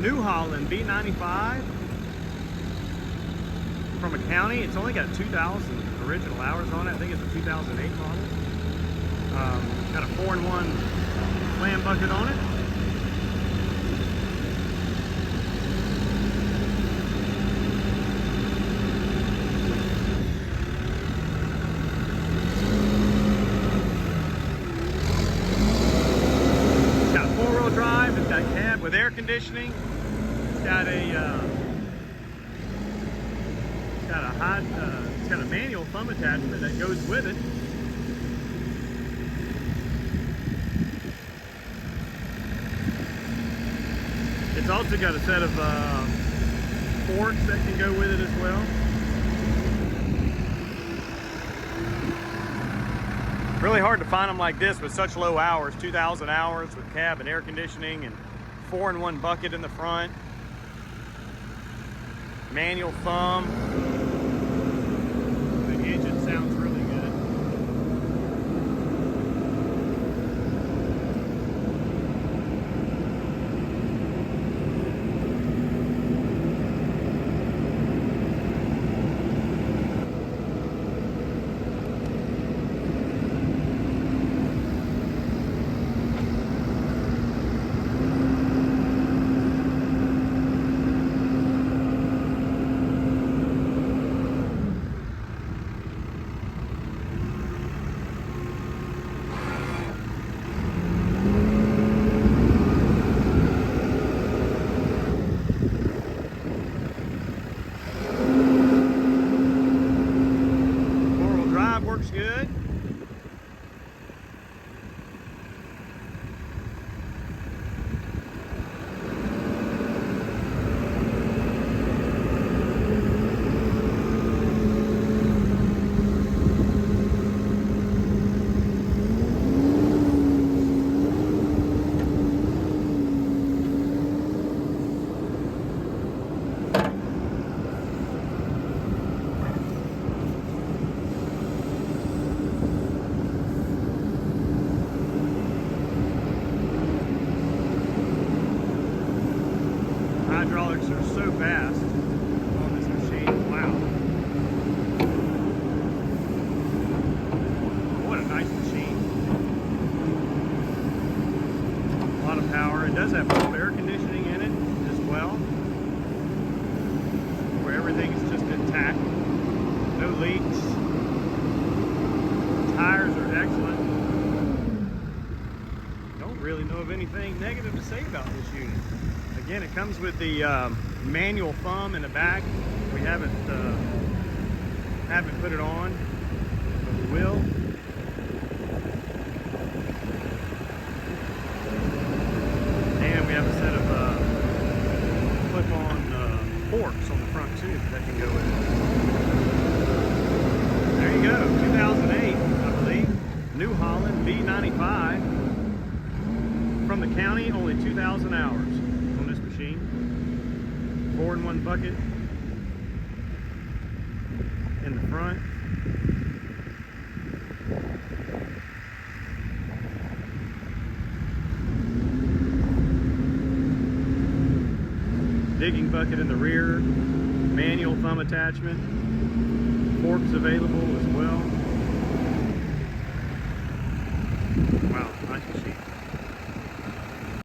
New Holland B95 from a county. It's only got 2,000 original hours on it. I think it's a 2008 model. Got a 4-in-1 slam bucket on it. It's got 4-wheel drive. It's got cab with air conditioning. It's got it's got a manual thumb attachment that goes with it. It's also got a set of forks that can go with it as well. Really hard to find them like this with such low hours, 2,000 hours with cab and air conditioning and 4-in-1 bucket in the front. Manual thumb. The engine sounds really good. Works good. Hydraulics are so fast on this machine. Wow. What a nice machine. A lot of power. It does have full air conditioning in it as well, where everything is just intact. No leaks. Tires are excellent. Don't really know of anything negative to say about this unit. Again, it comes with the manual thumb in the back. We haven't put it on, but we will. And we have a set of clip-on forks on the front too that can go with it. There you go, 2008, I believe. New Holland B95 from the county, only 2,000 hours. 4-in-1 bucket in the front. Digging bucket in the rear. Manual thumb attachment. Forks available as well. Wow, nice machine.